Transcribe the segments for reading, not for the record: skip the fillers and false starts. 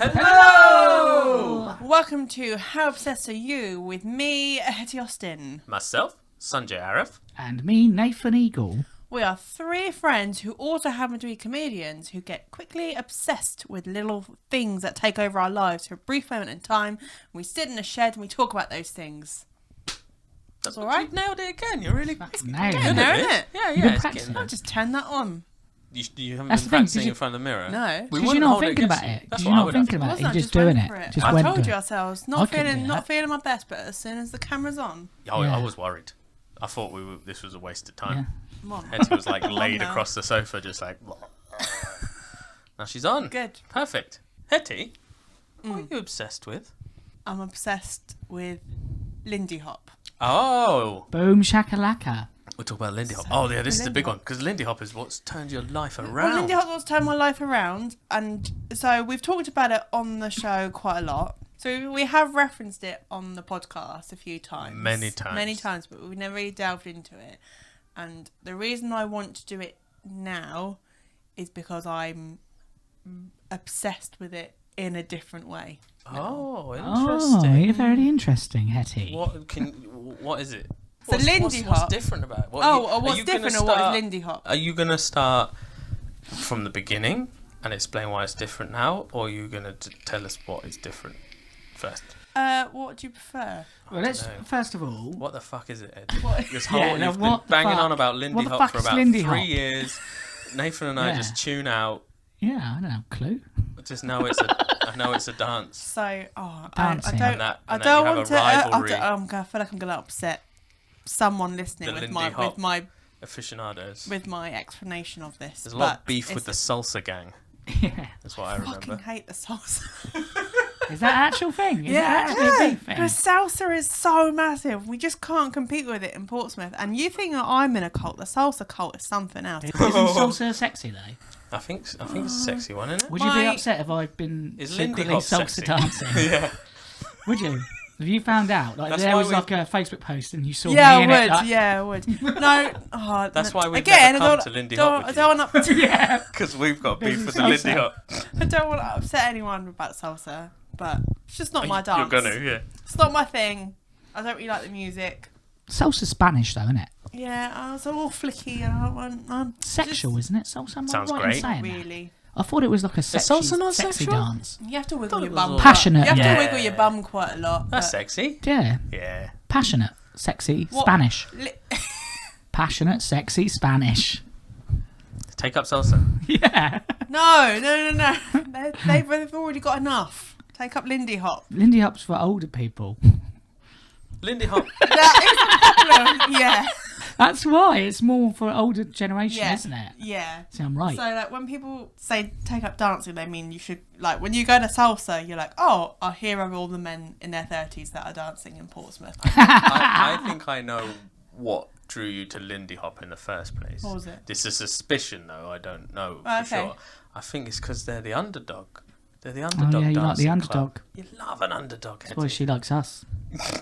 Hello! Welcome to How Obsessed Are You with me, Hetty Austin. Myself, Sanjay Arif. And me, Nathan Eagle. We are three friends who also happen to be comedians who get quickly obsessed with little things that take over our lives for a brief moment in time. We sit in a shed and we talk about those things. That's all right. You nailed it again. You're really Nailed Getting there, isn't it? Yeah, You've been it's practicing. getting I'll there. just turn that on. You haven't That's been the thing, practicing did you- in front of the mirror? No. We Because wouldn't you're not hold it thinking against about you. it. That's Because what you're I not would have thinking done. about it. Wasn't I You're just just went doing for it. Just I went told for you it. ourselves. I Not could do not that. feeling my best, but as soon as the camera's on. I Yeah. was worried. I thought this was a waste of time. Yeah. Come on. Hetty was like Come on laid now. across the sofa, just like. Now she's on. Good. Perfect. Hetty, what are you obsessed with? I'm obsessed with Lindy Hop. Oh, Boom shakalaka. we'll talk about Lindy Hop. So, Oh, yeah, this is the Lindy big Hop. one because Lindy Hop is what's turned your life around. Well, Lindy Hop's what's turned my life around, and so we've talked about it on the show quite a lot. So we have referenced it on the podcast a few times. Many times. But we've never really delved into it. And the reason I want to do it now is because I'm obsessed with it in a different way. Oh, Oh, interesting. you're very interesting, Hetty. What is it? So Lindy Hop. What's different about it? What's different or what is Lindy Hop? Are you going to start from the beginning and explain why it's different now, or are you going to tell us what is different first? What do you prefer? Well, let's know. first of all. What the fuck is it, Ed? What- This whole, Yeah, now you've been what the banging fuck? on about Lindy What the Hop fuck for is about Lindy 3 Hop? years. Nathan and I Yeah. just tune out. Yeah, I don't have a clue. Just know I know it's a dance. So, I Dancing. don't, And that I you don't have want a to. I rivalry. feel like I'm going to upset someone listening The with Lindy my Hop aficionados. with my explanation of this. There's a lot of but beef with it's- the salsa gang. Yeah. That's what I fucking remember. hate the salsa. Is that an actual thing? Is it actually a big thing? Because salsa is so massive. We just can't compete with it in Portsmouth. And you think that I'm in a cult? The salsa cult is something else. Isn't salsa sexy though? I think it's a sexy one, isn't it? Would you be My- upset if I'd been Is Lindy secretly Hop salsa sexy? dancing? Yeah. Would you? If you found out, like That's there why was we- like a Facebook post and you saw Yeah, me I in would. it, like, Yeah, I would. No, That's why we've again, never come to Lindy Hop I with don't want to. yeah. Because we've got beef There's with a the Lindy salsa. Hop. I don't want to upset anyone about salsa, but it's just not my dance. You're gonna, yeah. It's not my thing. I don't really like the music. Salsa's Spanish though, isn't it? Yeah, it's all flicky and I'm Sexual, isn't it? Salsa. Am I Sounds right in great. saying that? really. I thought it was like a sexy, salsa not sexy sexual? dance. You have to wiggle thought your it was bum. all- Passionate, You have yeah. to wiggle your bum quite a lot. That's but sexy. Yeah, Yeah. passionate, sexy, What- Spanish. li- Passionate, sexy, Spanish. Take up salsa. Yeah. No. They've already got enough. Take up Lindy Hop. Lindy Hop's for older people. Lindy Hop. That is the problem. Yeah. That's why it's more for older generation, Yeah. isn't it? Yeah. See, I'm right. So like when people say take up dancing, they mean you should like when you go to salsa, you're like, oh, here are all the men in their 30s that are dancing in Portsmouth. I think I know what drew you to Lindy Hop in the first place. What was it? This is a suspicion, though. I don't know for Okay. sure. I think it's because they're the underdog. They're the Oh underdog yeah, you like dancing the underdog. club. You love an underdog. That's why Hetty. she likes us.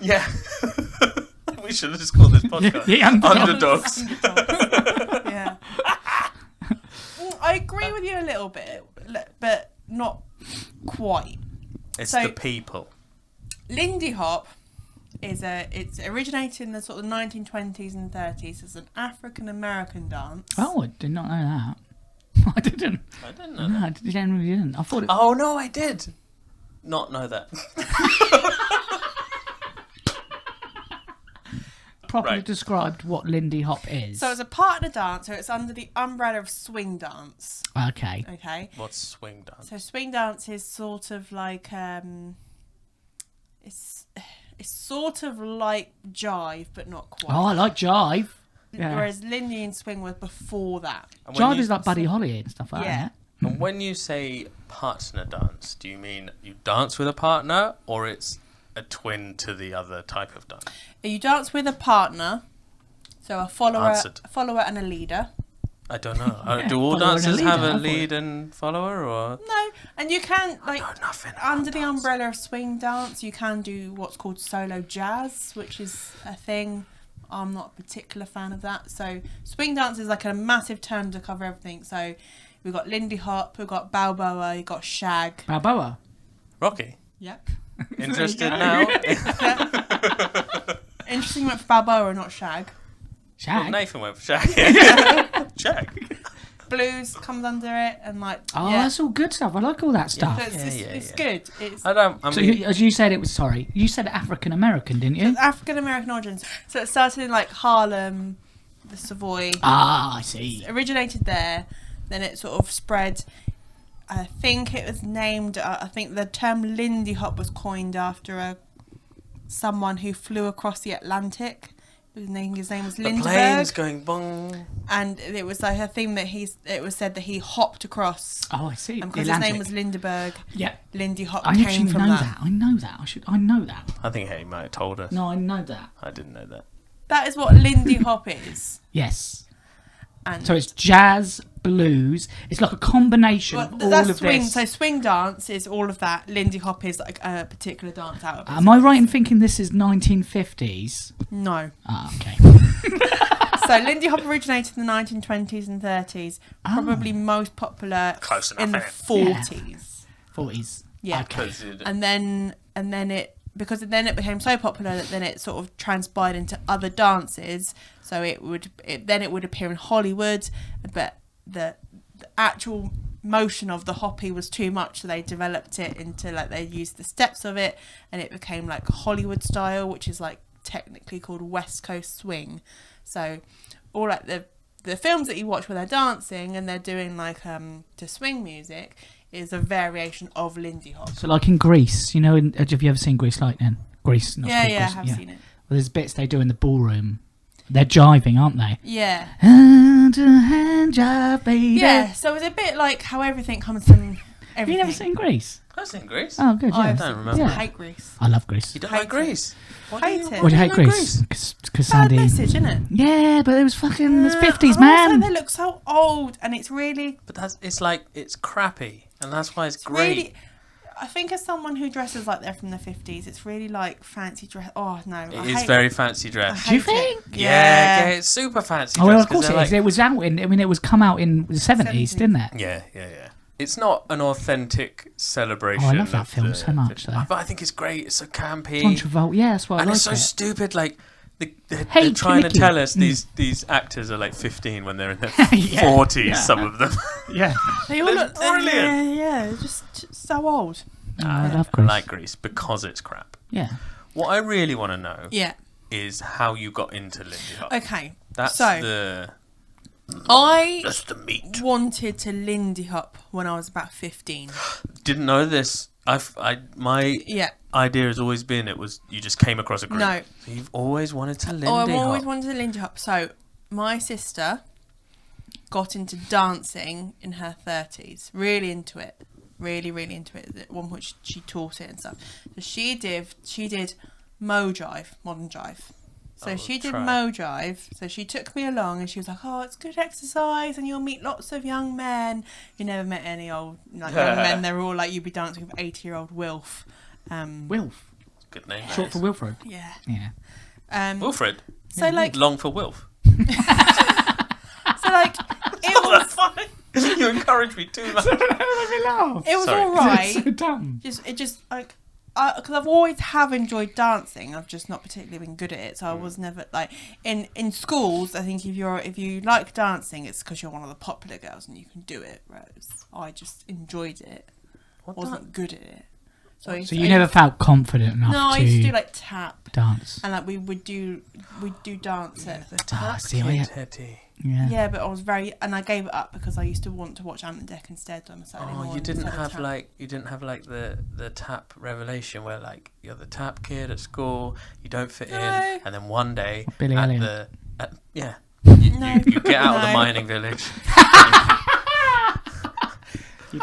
Yeah. We should have just called this podcast The underdog. Underdogs. Yeah. I agree with you a little bit, but not quite. It's So- the people. Lindy Hop it's originated in the sort of 1920s and 30s as an African American dance. Oh, I did not know that. I didn't. I didn't know No, that. I genuinely didn't. I thought it. Oh, no, I did not know that. properly right. described what Lindy Hop is. So it's a partner dance, so it's under the umbrella of swing dance. Okay. Okay. What's swing dance? So swing dance is sort of like it's sort of like jive, but not quite. Oh, I like jive. Yeah. Whereas Lindy and swing were before that. And when Jive you- is like Buddy Holly and stuff like Yeah. that. And when you say partner dance, do you mean you dance with a partner, or it's a twin to the other type of dance? You dance with a partner, so a Answered. follower and a leader. I don't know. Yeah, Do all follower and a dancers have leader, a I thought. lead and follower, or No, and you can like know nothing about under the dance. umbrella of swing dance, you can do what's called solo jazz, which is a thing. I'm not a particular fan of that. So swing dance is like a massive term to cover everything. So we've got Lindy Hop, we've got Balboa, you've got Shag. Balboa. Rocky. Yep. Interested go. now? Interesting went for Balboa, not Shag. Well, Shag. Nathan went for Shag. Shag. Blues comes under it, and like Oh, yeah. that's all good stuff. I like all that stuff. So it's good. It's I don't. I So mean, as you said, it was you said African American, didn't you? African American origins. So it started in like Harlem, the Savoy. Ah, I see. It originated there, then it sort of spread. I think it was named. I think the term Lindy Hop was coined after someone who flew across the Atlantic. His name was the Lindbergh, plane's going bong. and it was like a thing that it was said that he hopped across. Oh, I see. Because his name was Lindbergh. Yeah. Lindy Hop I came actually from know that. that. I know that. I know that. I think he might have told us. No, I know that. I didn't know that. That is what Lindy Hop is. Yes. And So it's jazz, blues. It's like a combination well, of all that's of swing. this. So swing dance is all of that. Lindy Hop is like a particular dance out of it. Am I right in thinking this is 1950s? No. Ah, okay. So Lindy Hop originated in the 1920s and 30s. Probably most popular Close enough, in the innit? 40s. 40s. Yeah. Okay. And then it became so popular that then it sort of transpired into other dances. So it would appear in Hollywood, but the actual motion of the hoppy was too much, so they developed it into like they used the steps of it, and it became like Hollywood style, which is like technically called West Coast swing. So all like the films that you watch where they're dancing and they're doing like to swing music is a variation of Lindy Hop. So like in Greece, you know, have you ever seen Grease Lightning? Grease, not Yeah, called yeah, I Grease, have seen it. Well, there's bits they do in the ballroom. They're jiving, aren't they? Yeah. Hand to hand jive, baby. Yeah, so it's a bit like how everything comes from everything. Have you never seen Grease? I've seen Greece. Oh, good. Yeah. I don't remember. I Yeah. hate Grease. I love Grease. You don't Hate like Greece? Hate it. Why do you hate like Grease? Because Bad Sandy. message, isn't it? Yeah, but it was fucking. It's 50s, Also, man. they look so old, and it's really, But it's crappy, and that's why it's great. really. I think as someone who dresses like they're from the 50s, it's really like fancy dress. Oh no, It is very fancy dress. Do you think? Yeah, it's super fancy Oh, well, dress. of course it they're is. It was out in. I mean, it was come out in the 70s, didn't it? Yeah. It's not an authentic celebration. Oh, I love that of film the- so much, though. But I think it's great. It's so campy. John Travolta. Yeah, that's why I and like it's so it. stupid. Like they're Hey, trying to Mickey. tell us these actors are like 15 when they're in their Yeah, 40s. yeah. Some of them. Yeah. They all They're look brilliant. Yeah, just so old. I love I Grease. like Greece because it's crap. Yeah. What I really want to know Yeah. is how you got into Lindy Hop. Okay. That's so That's the meat. wanted to Lindy Hop when I was about 15. Didn't know this. My Yeah. idea has always been it was you just came across a group. No. So you've always wanted to Lindy Oh, I've Hop. always wanted to Lindy Hop. So my sister got into dancing in her 30s. Really into it. Really, really into it. At one point she taught it and stuff. So she did Mo Jive, modern jive. So Oh, she did try. Mo Jive. So she took me along and she was like, oh, it's good exercise and you'll meet lots of young men. You never met any old young men. They're all like, you'd be dancing with 80-year-old Wilf. Wilf. Good name. Short for Wilfred. Yeah. Yeah. Wilfred. So like, Long for Wilf. so like, it was, That's funny. You encourage me too much. it was Sorry. all right. So dumb. It just like, because I've always have enjoyed dancing. I've just not particularly been good at it. So I was never like in schools. I think if you like dancing, it's because you're one of the popular girls and you can do it. Whereas I just enjoyed it. Wasn't good at it. So You never felt confident enough No, I to used to do like tap, dance. and like we'd do dance at See, I yeah. yeah, but I was and I gave it up because I used to want to watch Ant and Dec instead on a Saturday morning. Oh, you didn't instead of have tap. the tap revelation where like you're the tap kid at school, you don't fit No. in, and then one day Billy at Elliot. yeah, No. you get out of the No. mining village.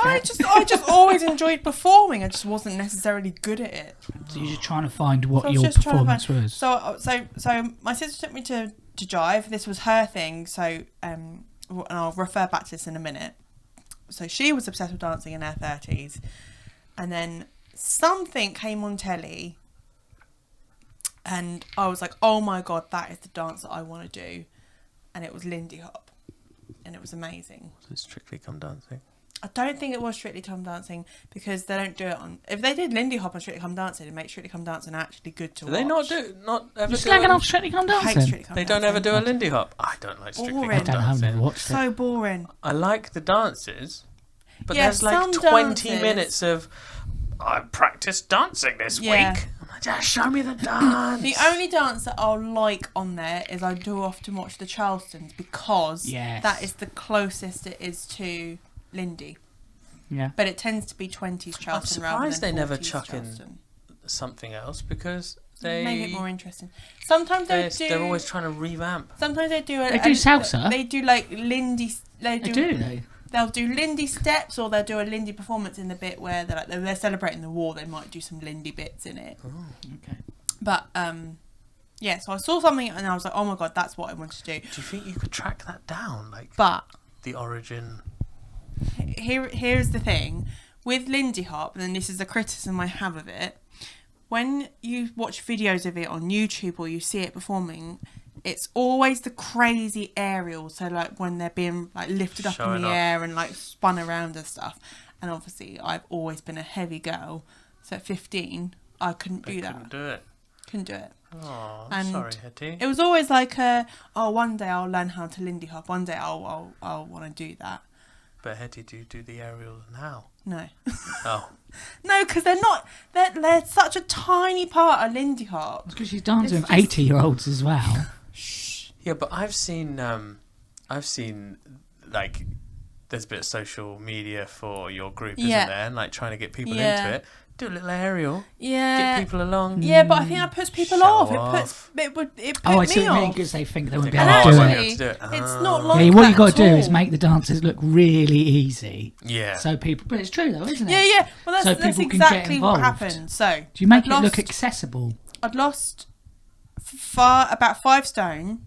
I just always enjoyed performing. I just wasn't necessarily good at it. So you're just trying to find what So I was your just trying to performance was. So my sister took me to jive. This was her thing. So and I'll refer back to this in a minute. So she was obsessed with dancing in her 30s, and then something came on telly, and I was like, "Oh my god, that is the dance that I want to do," and it was Lindy Hop, and it was amazing. Was it Strictly Come Dancing? I don't think it was Strictly Come Dancing because they don't do it on. If they did Lindy Hop on Strictly Come Dancing, it'd make Strictly Come Dancing actually good to Do watch. they not ever You're do slagging it? off Strictly Come I hate Dancing. Strictly Come They Dancing. don't ever do a Lindy Hop. I don't like Strictly Boring. Come I haven't Dancing. watched it. So boring. I like the dances, but Yeah, there's like some 20 dances- minutes of I practiced dancing this Yeah. week. I'm like, just show me the dance. The only dance that I'll like on there is I do often watch the Charlestons because Yes. that is the closest it is to Lindy. Yeah. But it tends to be 20s Charleston rather than surprised they never 40s chuck in Charleston. something else because Make it more interesting. Sometimes they're always trying to revamp. Sometimes they do. They do salsa. They do like Lindy. They do. They'll do Lindy steps, or they'll do a Lindy performance in the bit where they're celebrating the war. They might do some Lindy bits in it. Oh. Okay. But yeah. So I saw something and I was like, oh my god, that's what I want to do. Do you think you could track that down, like But the origin? here's the thing with Lindy Hop, and this is the criticism I have of it. When you watch videos of it on YouTube or you see it performing, it's always the crazy aerials. So like when they're being like lifted up in Showing the off. air and like spun around and stuff. And obviously I've always been a heavy girl, so at 15 I couldn't do that. Couldn't do it. Couldn't do it. Oh, I'm And sorry, Hetty. It was always like one day I'll learn how to Lindy Hop. One day I'll want to do that. But Hetty, do you do the aerials now? No. Oh, No, because they're not. They're such a tiny part of Lindy Hop. It's because she's dancing It's with just- 80-year-olds as well. yeah, but I've seen like there's a bit of social media for your group, isn't Yeah. there? And like trying to get people Yeah. into it. Do a little aerial, Yeah. get people along. Yeah, but I think that puts people Show off. off. It put Oh, I me see what you mean, off. because they think they won't be Think, able And to oh, do I won't it. be able to do it. it's Ah. not like Yeah, what that you got to at do is all. make the dances look really easy. Yeah. So people, but it's true though, isn't it? Yeah, yeah. Well, So that's people can get exactly what involved. happened. So Do you make I'd it look lost- accessible? I'd lost about 5 stone,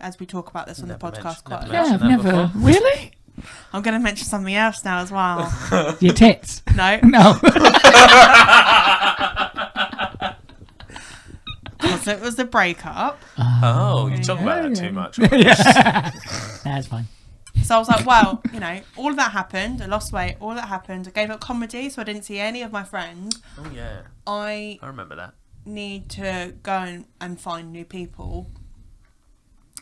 as we talk about this on Never the podcast mentioned- quite a never lot. Yeah, I've mentioned that never. before. Really? I'm going to mention something else now as well. Your tits? No, No. because it was the breakup. Oh, you talk about that too much. That's fine. So I was like, well, all of that happened. I lost weight. All that happened. I gave up comedy, so I didn't see any of my friends. Oh yeah, I I remember that. need to go and find new people,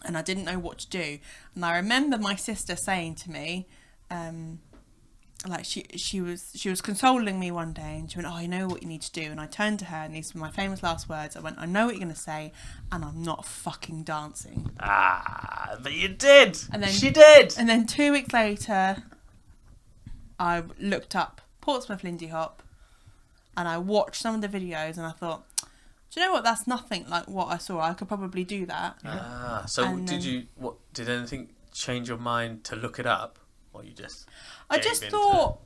and I didn't know what to do. And I remember my sister saying to me, like she was consoling me one day, and she went, "Oh, you know what you need to do." And I turned to her, and these were my famous last words. I went, "I know what you're going to say, and I'm not fucking dancing." Ah, but you did. And then she did. And then 2 weeks later, I looked up Portsmouth Lindy Hop, and I watched some of the videos, and I thought, do you know what? That's nothing like what I saw. I could probably do that. Ah, so And did then- you? What did anything change your mind to look it up, or you just? I gave just into- thought,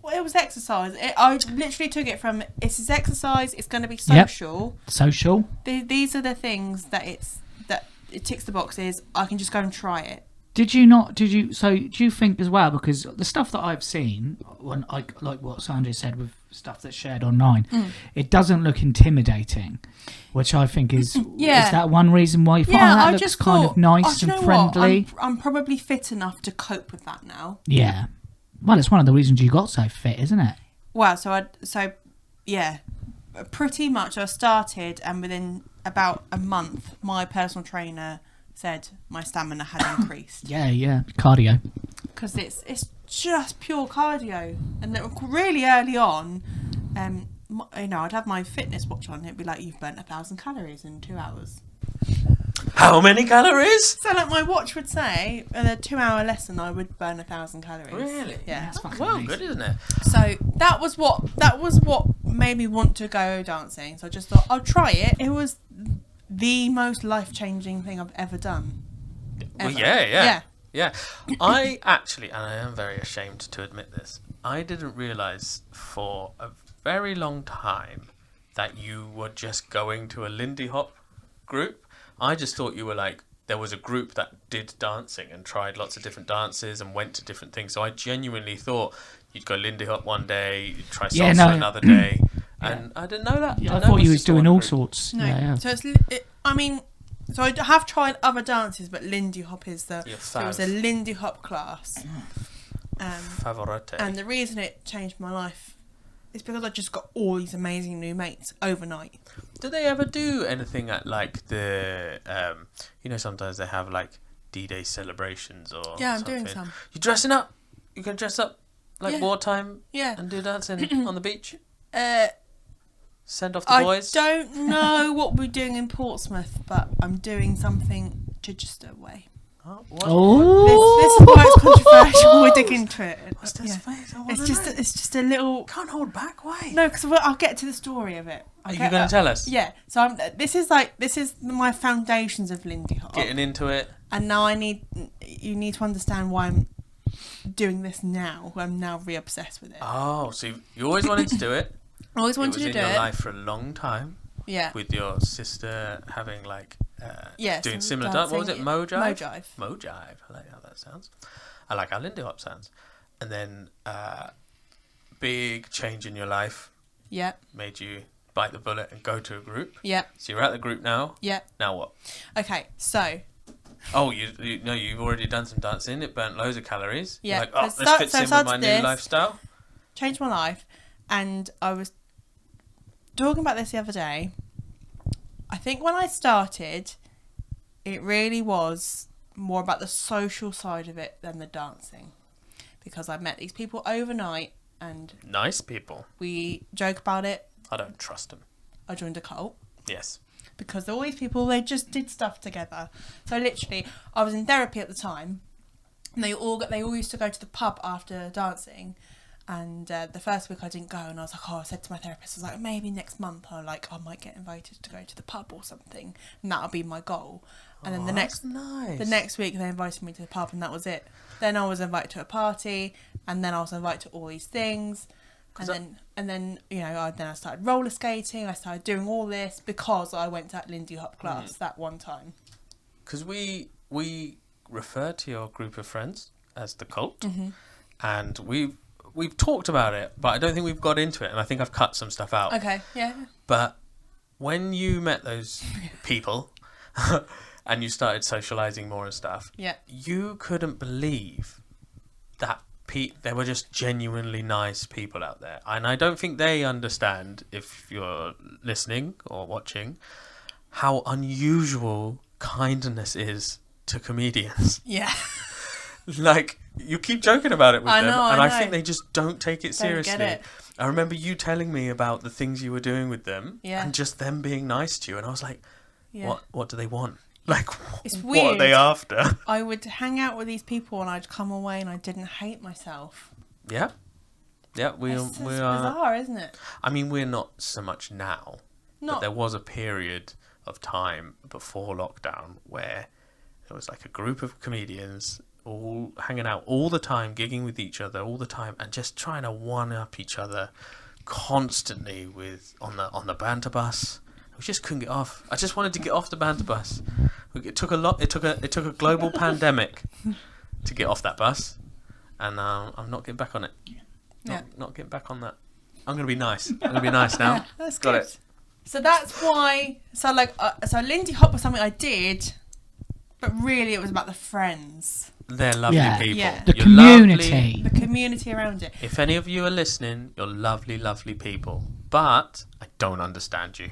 well, it was exercise. I literally took it from, it's exercise, it's going to be Yep. social. Social. These are the things that it ticks the boxes. I can just go and try it. So do you think as well, because the stuff that I've seen, when I like what Sandra said with stuff that's shared online, it doesn't look intimidating, which I think is Yeah. is that one reason why you find Yeah, that I looks just kind thought, of nice do you and know what? friendly? I'm probably fit enough to cope with that now. Yeah. Well, it's one of the reasons you got so fit, isn't it? Well, yeah, pretty much I started, and within about a month, my personal trainer said my stamina had increased. Yeah. Cardio. Because it's just pure cardio. And then really early on, I'd have my fitness watch on, it'd be like, you've burnt 1,000 calories in 2 hours. How many calories? So like my watch would say, in a 2-hour lesson, I would burn 1,000 calories. Really? Yeah. That's fucking Well, amazing. good, isn't it? So that was what made me want to go dancing. So I just thought I'll try it. It was the most life-changing thing I've ever done. Well, Ever. yeah. I actually, and I am very ashamed to admit this, I didn't realise for a very long time that you were just going to a Lindy Hop group. I just thought you were like, there was a group that did dancing and tried lots of different dances and went to different things. So I genuinely thought you'd go Lindy Hop one day, you'd try salsa another day. And I didn't know that. Yeah, I know it thought you was just the doing one all group. sorts. No. Yeah. So so I have tried other dances, but Lindy Hop is Your so it was a fav. Lindy Hop class. Favorite. And the reason it changed my life is because I just got all these amazing new mates overnight. Do they ever do anything at like the, sometimes they have like D-Day celebrations or Yeah, I'm something. doing some. You dressing up? You can dress up like Yeah. wartime Yeah. and do dancing on the beach? Send off the I boys? don't know what we're doing in Portsmouth, but I'm doing something Chichester way. Oh, what? Oh, This is why it's controversial. We'll dig into it. What's this face? I wanna It's just know. it's just a little. Can't hold back. Why? No, because I'll get to the story of it. Are you going to tell us? Yeah. So this is my foundations of Lindy Hop, Getting into it. and now you need to understand why I'm doing this now. I'm now re-obsessed with it. Oh, so you always wanted to do it. I always wanted It was to in do your it. life for a long time. Yeah. With your sister having like Yeah. doing so similar dance. What was it? dancing- Mojive? Mojive. Mojive. I like how that sounds. I like how Lindy Hop sounds. And then big change in your life Yeah. made you bite the bullet and go to a group. Yeah. So you're at the group now. Yeah. Now what? Okay. So Oh, you've already done some dancing. It burnt loads of calories. Yeah, You're like, oh, so this fits so in with starts my new this. lifestyle. changed my life, and I was talking about this the other day. I think when I started, it really was more about the social side of it than the dancing, because I met these people overnight and Nice people. we joke about it. I don't trust them. I joined a cult Yes. because all these people, they just did stuff together. So literally, I was in therapy at the time, and they all used to go to the pub after dancing. And the first week I didn't go, and I was like, I said to my therapist, I was like, maybe next month I might get invited to go to the pub or something, and that'll be my goal. And then That's nice. the next week they invited me to the pub, and that was it. Then I was invited to a party, and then I was invited to all these things, and then I started roller skating. I started doing all this because I went to that Lindy Hop class that one time. Because we refer to your group of friends as the cult, and we've talked about it, but I don't think we've got into it, and I think I've cut some stuff out. Okay, yeah. But when you met those people and you started socializing more and stuff, Yeah. you couldn't believe that there were just genuinely nice people out there. And I don't think they understand, if you're listening or watching, how unusual kindness is to comedians. Yeah. Like, you keep joking about it with them, and I I know. think they just don't take it seriously. get it. I remember you telling me about the things you were doing with them, Yeah. and just them being nice to you, and I was like, Yeah. what do they want? Like, It's what are they weird. after? I would hang out with these people and I'd come away and I didn't hate myself. Yeah. Yeah, we It's are. bizarre, isn't it? I mean, we're not so much now, but Not there was a period of time before lockdown where there was like a group of comedians all hanging out all the time, gigging with each other all the time, and just trying to one up each other constantly on the banter bus. We just couldn't get off. I just wanted to get off the banter bus. It took a lot. It took a global pandemic to get off that bus, and I'm not getting back on it. Not getting back on that. I'm gonna be nice. I'm gonna be nice now. Yeah, that's Got good. it. So that's why. So Lindy Hop was something I did, but really it was about the friends, They're lovely Yeah. people. Yeah. The You're community. lovely. the community around it. If any of you are listening, you're lovely, lovely people. But I don't understand you.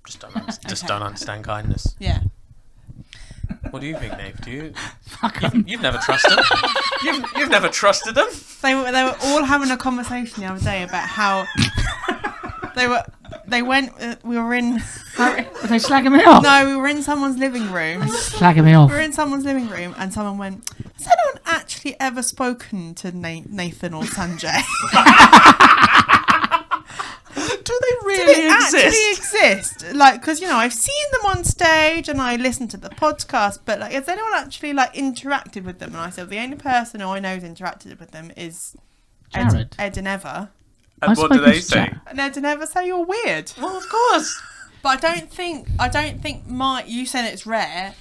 Just don't understand kindness. Yeah. What do you think, Nave? Do you? Fuck 'em. You've never trusted them. You've never trusted them. They were all having a conversation the other day about how we were in Were they slagging me off? no, we were in someone's living room. Slagging me off. We were in someone's living room and someone went, has anyone actually ever spoken to Nathan or Sanjay? Do they really Did it exist? actually exist? Like, because, I've seen them on stage and I listened to the podcast, but, like, has anyone actually, like, interacted with them? And I said, the only person who I know who's interacted with them is Jared. Ed and Eva. And I've what do spoken they to say? Jared. And Ed and Eva say you're weird. Well, of course. But I don't think you said it's rare.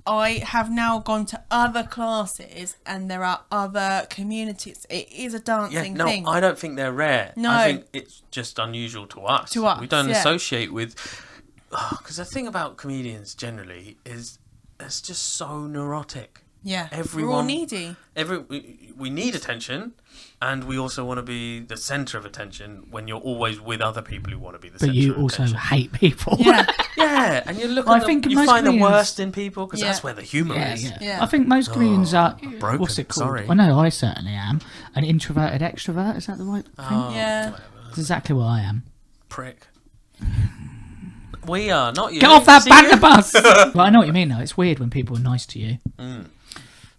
I have now gone to other classes and there are other communities. It is a dancing thing. I don't think they're rare. No. I think it's just unusual to us. To us, we don't yeah. associate with. Because the thing about comedians generally is it's just so neurotic. Yeah. We're all Everyone, needy. we need attention, and we also want to be the center of attention when you're always with other people who want to be the But center you of also attention. hate people. Yeah. Yeah, and you look Well, at I think you most find the comedians- worst in people because that's Yeah. where the humour Yeah, is. yeah, Yeah. I think most comedians are. broken, What's it called? sorry. I know I certainly am. An introverted extrovert. Is that the right thing? Oh, Yeah. whatever. That's exactly what I am. Prick. We are, not you. Get off that See banter you? bus. Well, I know what you mean though. It's weird when people are nice to you.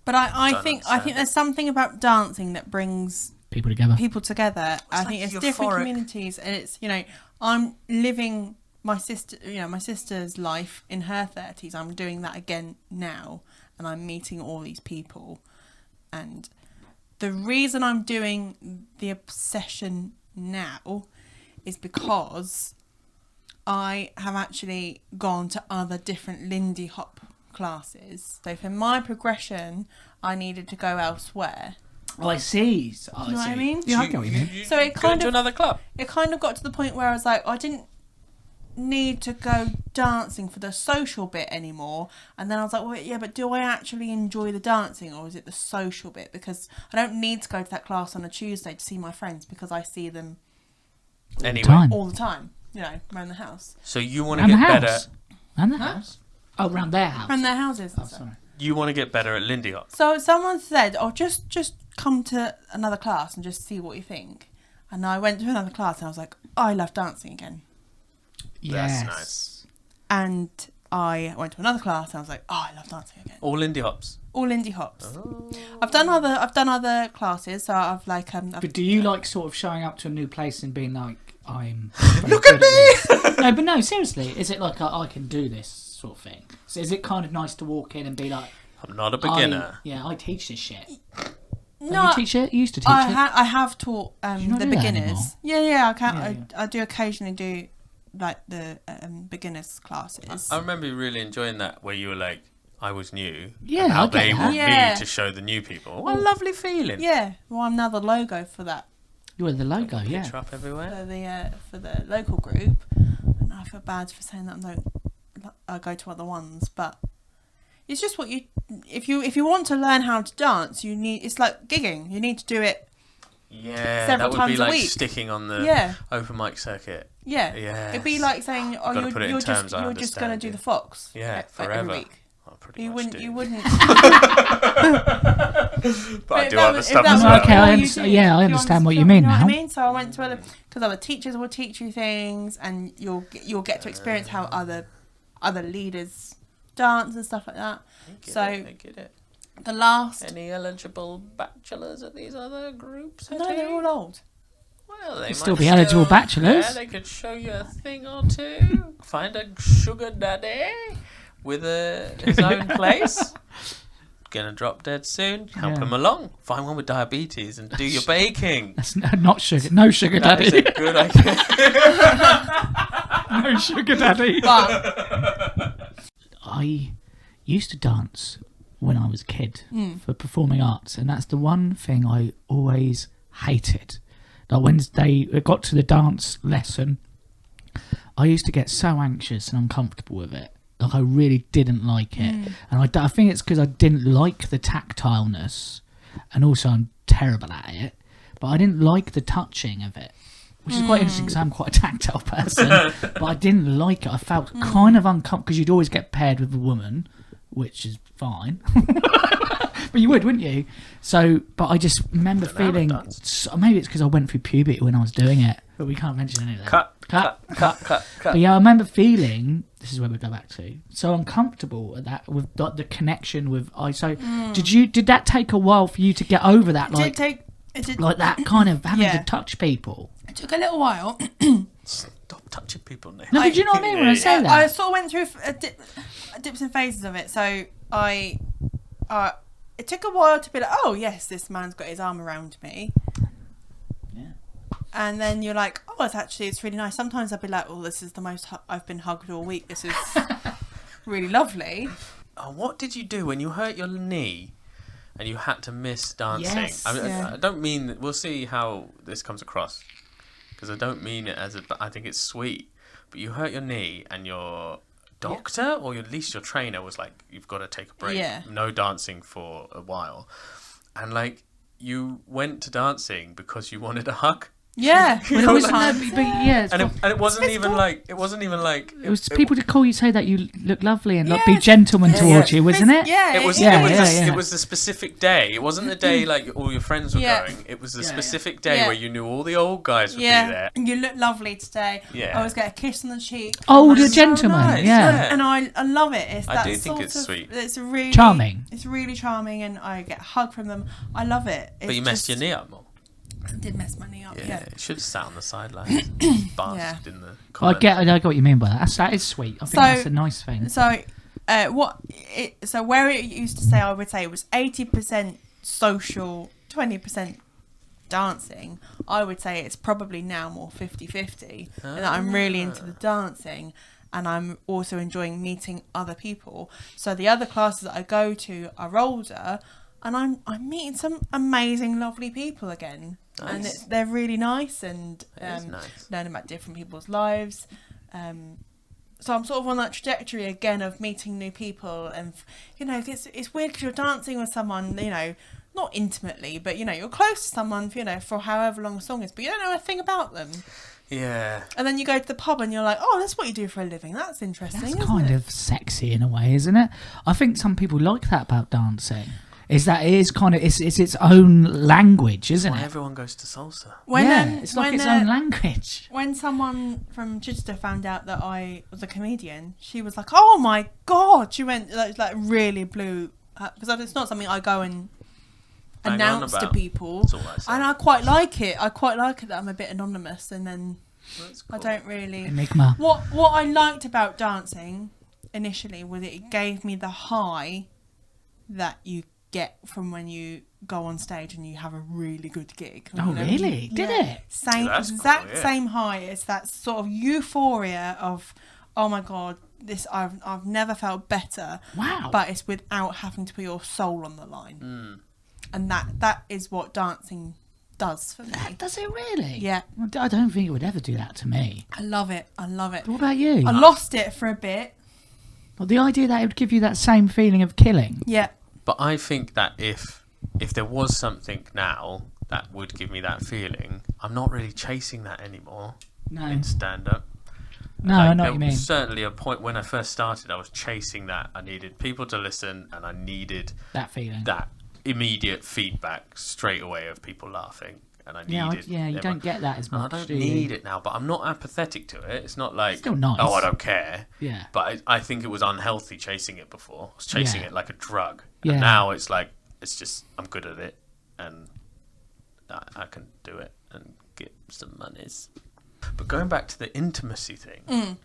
But I Don't think understand. there's something about dancing that brings People together. people together. I like think it's different euphoric. communities, and it's I'm living my sister's life in her 30s. I'm doing that again now, and I'm meeting all these people. And the reason I'm doing the obsession now is because I have actually gone to other different Lindy Hop classes. So for my progression, I needed to go elsewhere. Oh, I see. Oh, You know what I mean? Yeah, I get what you mean. So it Go kind to of another club. it kind of got to the point where I was like, I didn't need to go dancing for the social bit anymore. And then I was like, well, yeah, but do I actually enjoy the dancing, or is it the social bit? Because I don't need to go to that class on a Tuesday to see my friends, because I see them Anyway, Time. all the time, around the house, so you want to Around the get house. better. Around the house. Oh, around their house. around their houses. Oh, And stuff. sorry. You want to get better at Lindy Hop. So someone said, "Oh, just come to another class and just see what you think." And I went to another class and I was like, I love dancing again. Yes. That's nice. And I went to another class and I was like, oh, I love dancing again. All Lindy Hops. All Lindy Hops. Oh. I've done other classes. So I've like I've, But do you like sort of showing up to a new place and being like, I'm Look at me? No, but no, seriously, is it like I can do this sort of thing? So is it kind of nice to walk in and be like, I'm not a beginner. I teach this shit. no, you teach it? You used to teach it? I have taught you not the do that beginners. Yeah, I can. Yeah, I do occasionally do like the beginners classes. I remember you really enjoying that, where you were like, I was new. Yeah, and how I get they that. want Yeah. me to show the new people. What a lovely feeling. Yeah, well, I'm now the logo for that. You were the logo, yeah. Picture up everywhere. For the local group. And I feel bad for saying that I go to other ones, but it's just what you if you want to learn how to dance, it's like gigging. You need to do it. Yeah, Several that would be times a like week. sticking on the Yeah. open mic circuit. Yeah. Yes. It'd be like saying, "Oh, Gotta put it in you're terms just I going to understand, do yeah. the fox." Yeah, every forever. week. I pretty You much wouldn't. do. You wouldn't. But I if do that other was- if stuff that as was well. Okay, all I you understand- did, yeah, I do you understand what you understand- mean know now. What I mean? So I went to because other teachers will teach you things, and you'll get to experience how other leaders dance and stuff like that. I get it. The last. Any eligible bachelors at these other groups? No, they're all old. Well, they Could still might be eligible show- bachelors. Yeah, they could show you a thing or two. Find a sugar daddy with his own place. Gonna drop dead soon. Help Yeah. him along. Find one with diabetes and do your baking. That's not sugar. No sugar That is daddy. a good idea. No sugar daddy. But I used to dance when I was a kid for performing arts, and that's the one thing I always hated. Like when it got to the dance lesson, I used to get so anxious and uncomfortable with it. Like I really didn't like it, and I think it's because I didn't like the tactileness, and also I'm terrible at it. But I didn't like the touching of it, which is quite interesting because I'm quite a tactile person. But I didn't like it. I felt kind of uncomfortable because you'd always get paired with a woman, which is fine. But you would, wouldn't you? So, but I just remember Don't know how to feeling. dance. Maybe it's because I went through puberty when I was doing it, but we can't mention any of that. Cut. But yeah, I remember feeling. This is where we go back to. So uncomfortable at that with the connection with I. So did that take a while for you to get over that? it did. Like that kind of having Yeah. to touch people. It took a little while. Stop touching people now. No, but do you know what I mean when I say that? I sort of went through dips and phases of it. So it took a while to be like, oh yes, this man's got his arm around me. Yeah. And then you're like, oh, it's really nice. Sometimes I'd be like, well, this is the most I've been hugged all week. This is really lovely. Oh, what did you do when you hurt your knee and you had to miss dancing? Yes. I don't mean that. We'll see how this comes across, because I don't mean it as I think it's sweet. But you hurt your knee and you're doctor or at least your trainer was like, you've got to take a break. Yeah. No dancing for a while. And like, you went to dancing because you wanted a hug. Yeah. You But it know, was like- it it wasn't even like it was people to call you, say that you look lovely and like be Yes. gentlemen Yeah. towards you, wasn't it? Yeah. It was, Yeah, it, was yeah, the, yeah. it was the specific day. It wasn't the day like all your friends were Yeah. going. It was the Yeah, yeah. specific day Yeah. where you knew all the old guys would be Yeah. there. You look lovely today. Yeah. I always get a kiss on the cheek. Oh, And the I'm gentleman, nice, yeah. yeah. And I love it. It's I that do think sort it's of, sweet. It's really Charming. It's really charming, and I get a hug from them. I love it. But you messed your knee up more. I did mess my knee up. Yeah, Yeah. it should have sat on the sidelines. Basked in the I comments. get what you mean by that. That is sweet. I think So- that's a nice thing. So, so where it used to say, I would say it was 80% social, 20% dancing. I would say it's probably now more 50-50, and that I'm really into the dancing, and I'm also enjoying meeting other people. So the other classes that I go to are older, and I'm meeting some amazing, lovely people again, and Nice. they're really nice, and It is nice. learning about different people's lives. So I'm sort of on that trajectory again of meeting new people, and you know, it's weird because you're dancing with someone, you know, not intimately, but you know, you're close to someone, you know, for however long a song is, but you don't know a thing about them. Yeah. And then you go to the pub and you're like, oh, that's what you do for a living. That's interesting. That's isn't kind it? of sexy in a way, isn't it? I think some people like that about dancing. Is that it is kind of it's its own language, isn't Why it? everyone goes to salsa? When, yeah, um, it's like when, its uh, own language. When someone from Chichester found out that I was a comedian, she was like, "Oh my god!" She went like really blew because it's not something I go and Bang on announce to about. people, That's all I say. and I quite like it. I quite like it that I'm a bit anonymous, and then That's I cool. don't really. Enigma. What I liked about dancing initially was it gave me the high that you get from when you go on stage and you have a really good gig. Oh, You know, really? Did it? Same Yeah, that's cool, exact yeah. same high. It's that sort of euphoria of, oh my god, this I've never felt better. Wow. But it's without having to put your soul on the line. Mm. And that is what dancing does for me. Does it really? Yeah. I don't think it would ever do that to me. I love it. I love it. What about you? I lost it for a bit. Well, the idea that it would give you that same feeling of killing. Yeah. But I think that if there was something now that would give me that feeling, I'm not really chasing that anymore No. in stand-up. No, I know there what you mean. was certainly a point when I first started, I was chasing that. I needed people to listen, and I needed That feeling. that immediate feedback straight away of people laughing. And I Yeah, needed you everyone- don't get that as And I much. don't do you? need it now, but I'm not apathetic to it. It's not like, Still nice. oh, I don't care. Yeah. But I think it was unhealthy chasing it before. I was chasing Yeah. it like a drug. Yeah. And now it's like, it's just, I'm good at it. And I can do it and get some monies. But going back to the intimacy thing,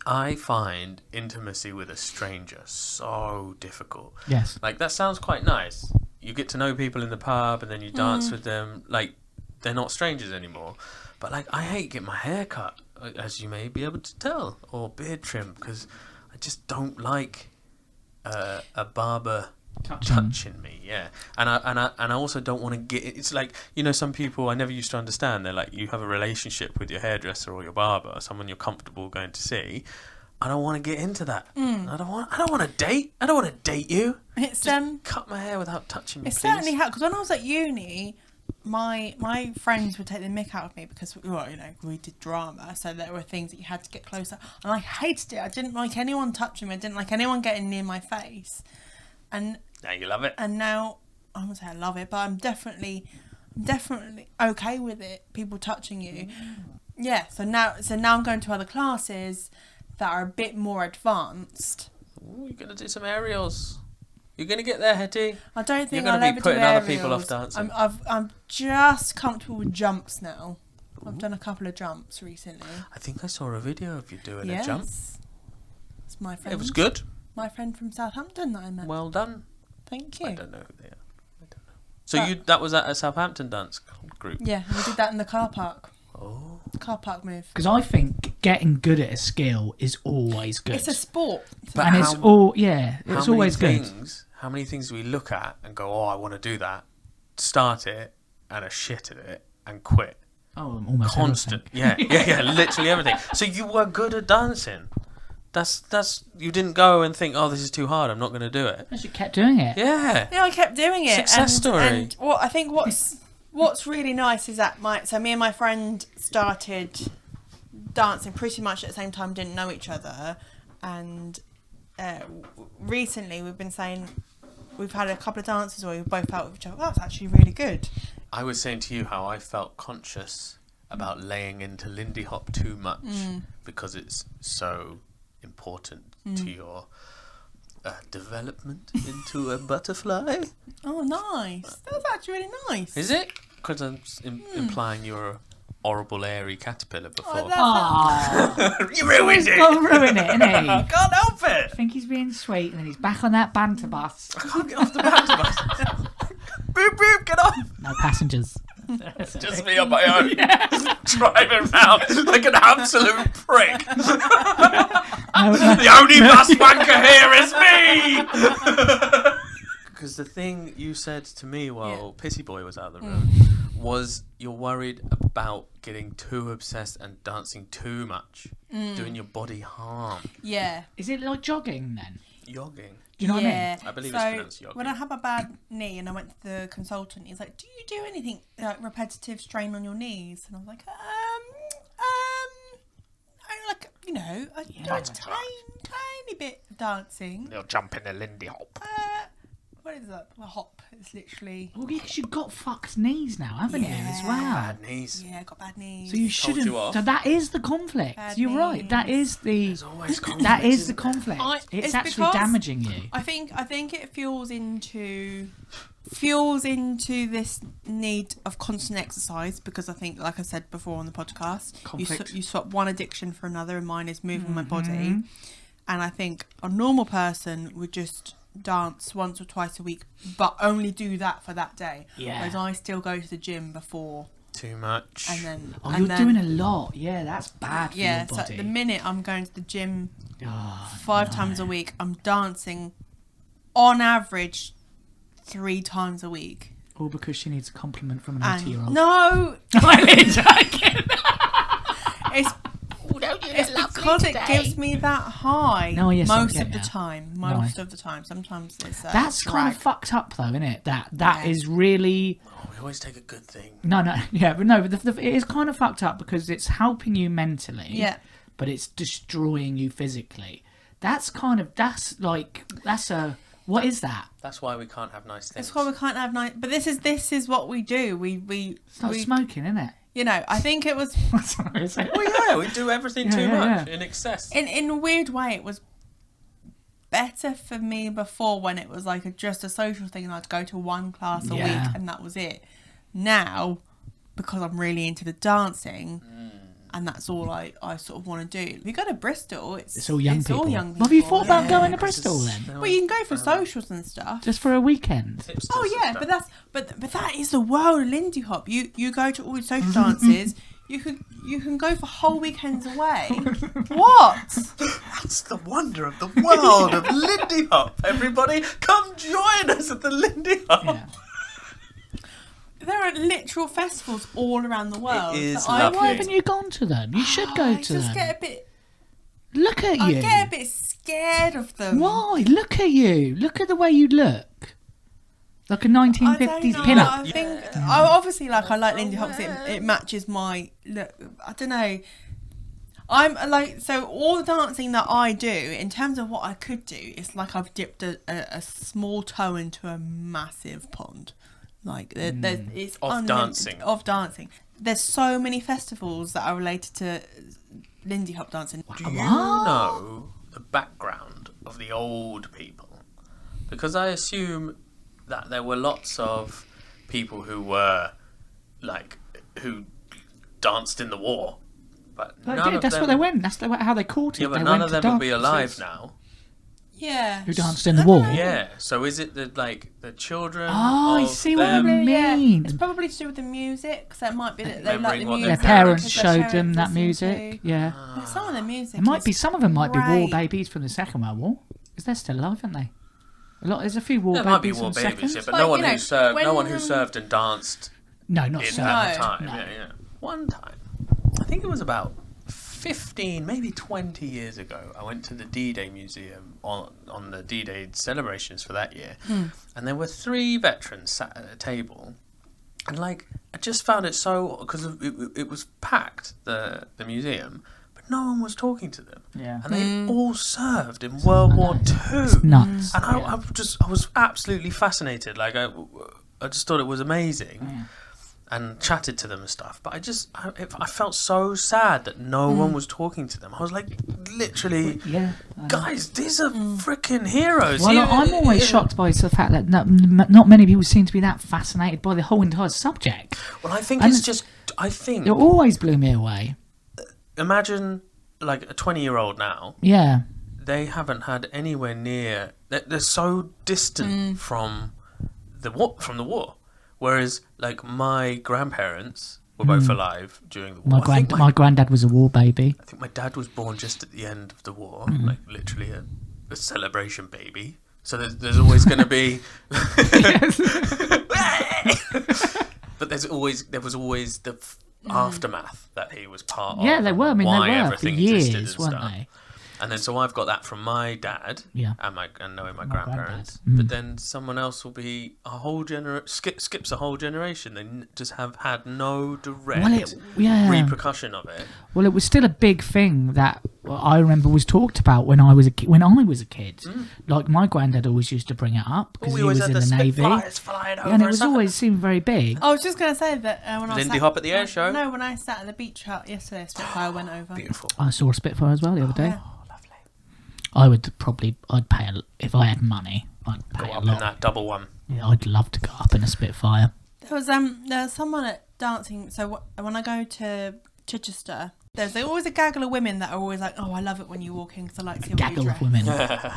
I find intimacy with a stranger so difficult. Yes. Like, that sounds quite nice. You get to know people in the pub and then you dance with them. Like, they're not strangers anymore. But, like, I hate getting my hair cut, as you may be able to tell, or beard trim, because I just don't like a barber touching me. Yeah. And I also don't want to get... It's like, you know, some people I never used to understand. They're like, you have a relationship with your hairdresser or your barber, or someone you're comfortable going to see. I don't want to get into that. I don't want to date. I don't want to date you. It's Just cut my hair without touching me, It please. certainly had, because when I was at uni, my friends would take the mick out of me because, well, you know, we did drama, so there were things that you had to get closer, and I hated it. I didn't like anyone touching me. I didn't like anyone getting near my face, and Now you love it. now I wouldn't say I love it, but I'm definitely okay with it. People touching you, yeah. So now I'm going to other classes that are a bit more advanced. Ooh, you're going to do some aerials. You're going to get there, Hetty. I don't think You're I'll gonna be ever do putting other people aerials. off dancing. I'm just comfortable with jumps now. I've done a couple of jumps recently. I think I saw a video of you doing Yes. a jump. It's my friend. It was good. My friend from Southampton that I met. Well done. Thank I you. don't know who they are. So that was at a Southampton dance group. Yeah, we did that in the car park. Oh. Car park move. Because I think getting good at a skill is always good. It's a sport. But and how- it's it's always good. How many things do we look at and go, oh, I want to do that, start it, and are shit at it, and quit? Oh, almost Constant. everything. Yeah, literally everything. So you were good at dancing. That's you didn't go and think, oh, this is too hard, I'm not going to do it. Because you kept doing it. Yeah. Yeah, I kept doing it. Success story. And what I think what's really nice is that me and my friend started dancing pretty much at the same time, didn't know each other, and recently we've been saying we've had a couple of dances where we've both felt with each other, that's actually really good. I was saying to you how I felt conscious about laying into Lindy Hop too much because it's so important to your development into a butterfly. Oh, nice. That's actually really nice. Is it? Because I'm implying you're a horrible, airy caterpillar before. Oh, You ruined it! Don't ruin it, innit? I can't help it! I think he's being sweet, and then he's back on that banter bus. I can't get off the banter bus. Boop, boop, get off! No passengers. It's just me on my own, driving around like an absolute prick. The only bus wanker here is me! Because the thing you said to me while Pissy Boy was out of the room was you're worried about getting too obsessed and dancing too much, doing your body harm. Yeah. Is it like jogging then? Yogging. Do you know what I mean? I believe it's pronounced yogging. When I had my bad knee and I went to the consultant, he's like, do you do anything like repetitive strain on your knees? And I was like, I like, you know, I do a tiny bit of dancing. You'll jump in a Lindy Hop. What is that? A hop. It's literally... Well, because you've got fucked knees now, haven't you, as well? Bad knees. Yeah, I got bad knees. So you shouldn't... So that is the conflict. Bad You're right. knees. That is the... There's always conflict. That is the conflict. It's It's actually because damaging you. I think it fuels into this need of constant exercise, because I think, like I said before on the podcast, Conflict. you swap one addiction for another, and mine is moving my body. And I think a normal person would just dance once or twice a week, but only do that for that day. Yeah. Whereas I still go to the gym before, Too much. and then You're doing a lot. Yeah, that's bad for your so body. at the minute I'm going to the gym Oh, 5 times a week. I'm dancing on average 3 times a week. All because she needs a compliment from an And 80-year-old. no, it's because it gives me that high. No, yes, I most get of the that. time. No. Most of the time. Sometimes it's That's kind of fucked up, though, isn't it? That is really... Oh, we always take a good thing. No, yeah, but no, but it is kind of fucked up because it's helping you mentally, Yeah. but it's destroying you physically. What is that? That's why we can't have nice things. That's why we can't have night. But this is what we do. It's like smoking, isn't it? You know, I think it was Well, yeah, we do everything too much in excess. in a weird way. It was better for me before, when it was like just a social thing, and I'd go to one class a week and that was it. Now, because I'm really into the dancing, and that's all I sort of want to do. If you go to Bristol, it's all young people. All young people. Have you thought about going to because Bristol it's- then? Well, you can go for socials and stuff. Just for a weekend? Oh yeah, but that is the world of Lindy Hop. You go to all the social dances. You can go for whole weekends away. What? That's the wonder of the world of Lindy Hop. Everybody, come join us at the Lindy Hop. Yeah. There are literal festivals all around the world. It is that I lovely. Why haven't you gone to them? You should go I to just them. get a bit. Look at I you. get a bit scared of them. Why? Look at you. Look at the way you look. Like a 1950s I pin-up. think I obviously I like Lindy Hop. It matches my look. I don't know. I'm like, so all the dancing that I do, in terms of what I could do, it's like I've dipped a small toe into a massive pond. Like it's Of dancing. Of dancing. There's so many festivals that are related to Lindy Hop dancing. Do you know the background of the old people? Because I assume that there were lots of people who were who danced in the war, but That's where they went. That's how they caught it. Yeah, but They none went of to them will be dances. alive now. Yeah. Who danced in the war? Yeah. So is it the children? Oh, I of see what you them? mean. It's probably to do with the music, so it might be that they like Remembering the what music. Their parents because their showed them parents that listened music. to. Yeah. Like, some of the music. It might be. is Some of them might be war great. babies from the Second World War, because they're still alive, aren't they? There's a few war There babies might be from war the babies, yeah, Second. but no one you know, who served. No one who when, served and danced No, not in so. that No. time. No. Yeah. One time, I think it was about 15, maybe 20 years ago, I went to the D-Day Museum on the D-Day celebrations for that year, and there were 3 veterans sat at a table, and like I just found it so, because it was packed, the museum, but no one was talking to them, Yeah. and they all served in World War II. It's nuts. And Yeah. I was absolutely fascinated. Like I just thought it was amazing. Yeah. And chatted to them and stuff, but I felt so sad that no one was talking to them. I was like, literally, Yeah. I know. guys, these are freaking heroes. Well, I'm always shocked by the fact that not many people seem to be that fascinated by the whole entire subject. Well, I think And it's just, I think, It always blew me away. imagine like a 20-year-old now, Yeah. they haven't had anywhere near, they're so distant from the war. Whereas, like, my grandparents were both alive during the war. My granddad was a war baby. I think my dad was born just at the end of the war, like literally a celebration baby. So there's always going to be, but there was always the aftermath that he was part of. Yeah, they were. I mean, why they were for everything existed years, and weren't stuff. they? And then so I've got that from my dad, Yeah. and knowing my My grandparents. granddad. But then someone else will be a whole skips a whole generation. They just have had no direct repercussion of it. Well, it was still a big thing that I remember was talked about when I was a kid. Like my granddad always used to bring it up because he was in the Navy, flying over and it was always seemed very big. I was just going to say that when I Lindy sat, Hop at the air show. No, when I sat at the beach hut yesterday, a Spitfire went over. Beautiful. I saw a Spitfire as well the other day. Yeah. I'd pay if I had money. I'd Go pay a up in lot. that double one. Yeah, I'd love to go up in a Spitfire. There was someone at dancing. So when I go to Chichester, there's always a gaggle of women that are always like, "Oh, I love it when you walk in because I like to see what you Gaggle dress." of women.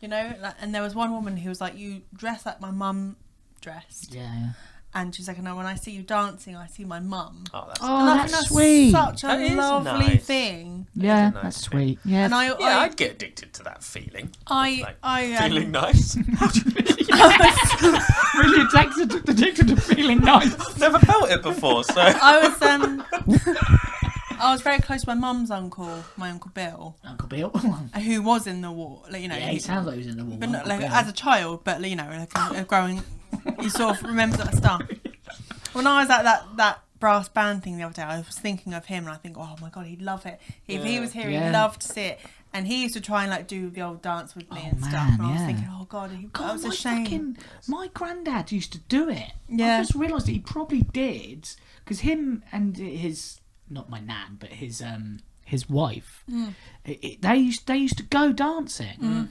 You know, and there was one woman who was like, "You dress like my mum dressed," Yeah. and she's like, "No, when I see you dancing, I see my mum." Oh, that's Oh, And I think that's sweet. Such a That is lovely nice. thing. Yeah, a nice that's thing. sweet. Yeah. And I'd get addicted to that feeling. Feeling nice. really addicted to feeling nice. Never felt it before, so. I was very close to my mum's uncle, my Uncle Bill, Uncle Bill. who was in the war. Like, you know, Yeah, he sounds like he was in the war. but not Uncle like Bill. as a child, but you know, like a growing, you sort of remember that stuff. When I was at that brass band thing the other day, I was thinking of him, and I think, oh my god, he'd love it. If he was here, Yeah. he'd love to see it. And he used to try and like do the old dance with me and stuff. man, And I was yeah. thinking, oh god, I God, was ashamed. my granddad used to do it. Yeah. I just realised that he probably did because him and his, not my nan, but his wife, they used to go dancing,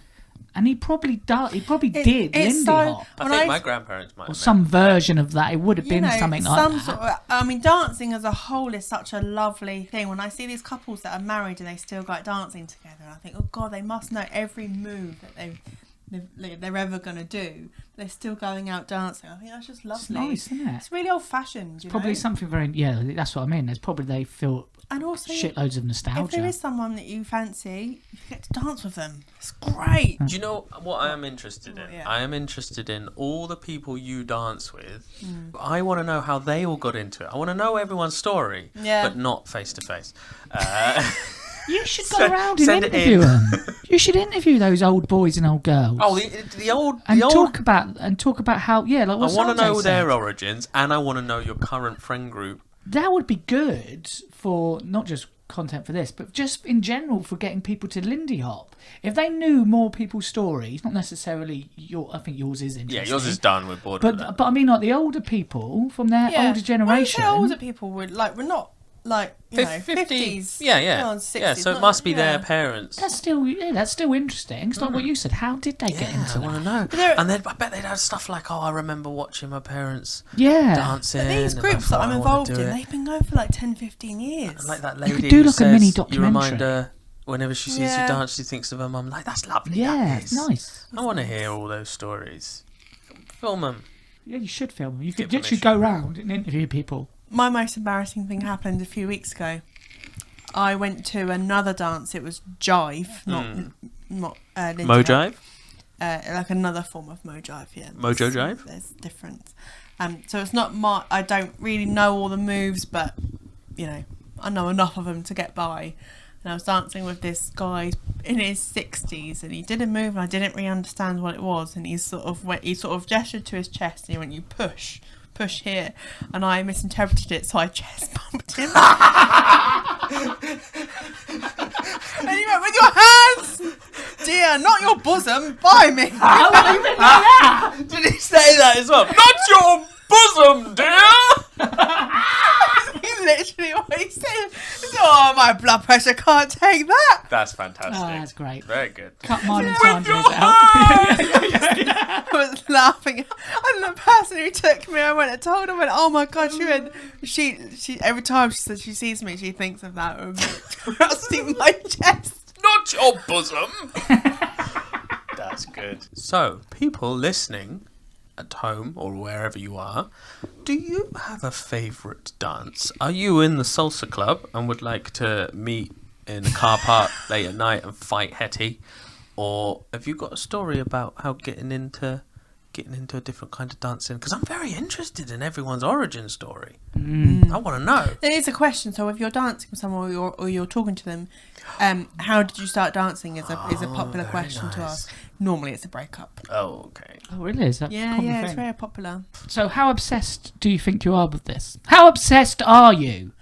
and he probably did it's Lindy so- Hop I When think I- my grandparents might or have some version of that. It would have been something like some that. sort of, I mean, dancing as a whole is such a lovely thing. When I see these couples that are married and they still go out dancing together, I think, oh god, they must know every move that they're ever going to do. They're still going out dancing. I think that's just lovely. It's nice, isn't it? It's really old fashioned. Probably something very, that's what I mean. There's probably they feel and also shitloads of if nostalgia. there is someone that you fancy, you get to dance with them. It's great. Do you know what I am interested in? Yeah. I am interested in all the people you dance with. I want to know how they all got into it. I want to know everyone's story, Yeah. but not face to face. You should go Send- around and send it interview in. them. You should interview those old boys and old girls. Oh, the old. talk about how like I what want to Sanjay know said. their origins, and I want to know your current friend group. That would be good for not just content for this, but just in general for getting people to Lindy Hop. If they knew more people's stories, not necessarily I think yours is interesting. Yeah, yours is done. We're bored with that. But I mean, like the older people from their older When you generation. say older people would we're not like you know 50s. 50s. Yeah. 60s, Yeah, so it not- must be yeah. their parents. That's still interesting. It's like what you said. How did they get into I that? want to know. there- And then I bet they'd have stuff like, oh, I remember watching my parents Yeah. dancing. But these and I groups that thought I'm I wanna involved do in, it. they've been going for like 10, 15 years. And like that You lady could do who like a says mini you documentary. remind her whenever she sees Yeah. you dance, she thinks of her mum. Like, that's lovely. Yeah, that it's is. nice. I want to hear all those stories. Film them. Yeah, you should film them. You could Get literally permission. go round and interview people. My most embarrassing thing happened a few weeks ago. I went to another dance. It was jive, not Lindy Hop. Mojive? Like another form of mojive. Yeah, Mojo jive? There's difference. So it's not I don't really know all the moves, but you know I know enough of them to get by. and I was dancing with this guy in his 60s, and he did a move, and I didn't really understand what it was, and he sort of gestured to his chest, and he went, "You push here," and I misinterpreted it, so I chest bumped him. And he went, "With your hands, dear, not your bosom, by me." Did he say that as well? Not your bosom, dear! He literally what he said. "Oh, my blood pressure can't take that." That's fantastic. Oh, that's great. Very good. Cut mine and With Sandra's your out. I was laughing, and the person who took me, I went and told her, "Oh my god!" She went, she every time she says she sees me, she thinks of that thrusting my chest. Not your bosom! That's good. So, people listening at home or wherever you are, do you have a favourite dance? Are you in the salsa club and would like to meet in a car park late at night and fight Hetty? Or have you got a story about how getting into a different kind of dancing? Because I'm very interested in everyone's origin story. I want to know. It is a question. So if you're dancing with someone or you're talking to them, how did you start dancing is a popular very question to nice. ask. Normally it's a breakup. Oh, okay. Oh, really? Is that a Yeah, common it's thing? very popular. So how obsessed do you think you are with this? How obsessed are you?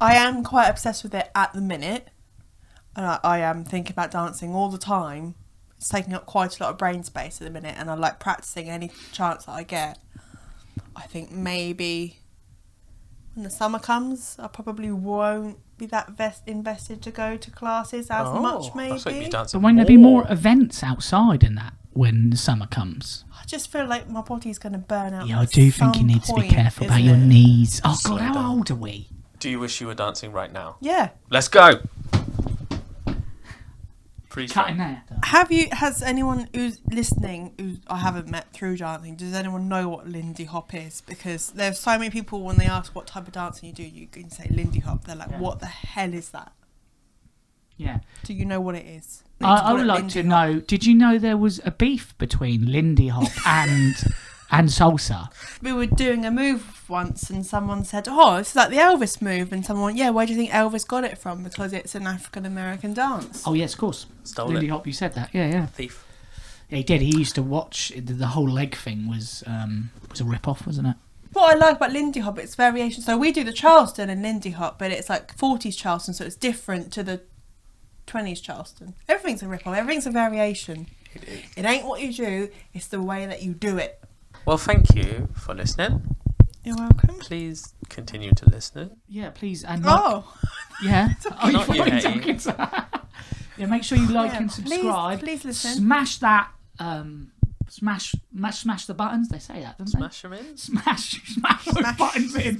I am quite obsessed with it at the minute. And I am thinking about dancing all the time. It's taking up quite a lot of brain space at the minute, and I like practicing any chance that I get. I think maybe when the summer comes, I probably won't be that invested to go to classes as much, maybe. That's like you But dancing won't there be more events outside in that when the summer comes? I just feel like my body's going to burn out. Yeah, I at do think you some need to be point, careful about isn't your it? knees. Oh Slow God, how down. old are we? Do you wish you were dancing right now? Yeah. Let's go! Cutting there. Has anyone who's listening, who I haven't met through dancing, does anyone know what Lindy Hop is? Because there's so many people, when they ask what type of dancing you do, you can say Lindy Hop. They're like, Yeah. what the hell is that? Yeah. Do you know what it is? I would like to know, did you know there was a beef between Lindy Hop and salsa? We were doing a move once and someone said, "Oh, it's like the Elvis move." And someone went, "Yeah, where do you think Elvis got it from?" Because it's an African-American dance. Oh yes, of course. Stole Lindy it. Hop, you said that. Yeah. Thief. Yeah, he did. He used to watch the whole leg thing was a rip off, wasn't it? What I like about Lindy Hop, it's variation. So we do the Charleston and Lindy Hop, but it's like 40s Charleston, so it's different to the 20s Charleston. Everything's a rip off. Everything's a variation. It is. It ain't what you do, it's the way that you do it. Well, thank you for listening. You're welcome. Please continue to listen. Yeah, please. And Oh, yeah. Oh, Not you, what are Hetty. talking to? Yeah, make sure you like Yeah, and subscribe. please listen. Smash that. Smash the buttons. They say that, don't Smash them in. they? Smash those buttons in.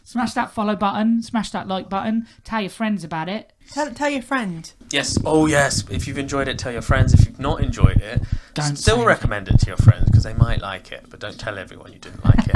Smash that follow button. Smash that like button. Tell your friends about it. Tell your friend. Yes. Oh, yes. If you've enjoyed it, tell your friends. If you've not enjoyed it, Don't still say recommend it to your friends because they might like it. But don't tell everyone you didn't like it.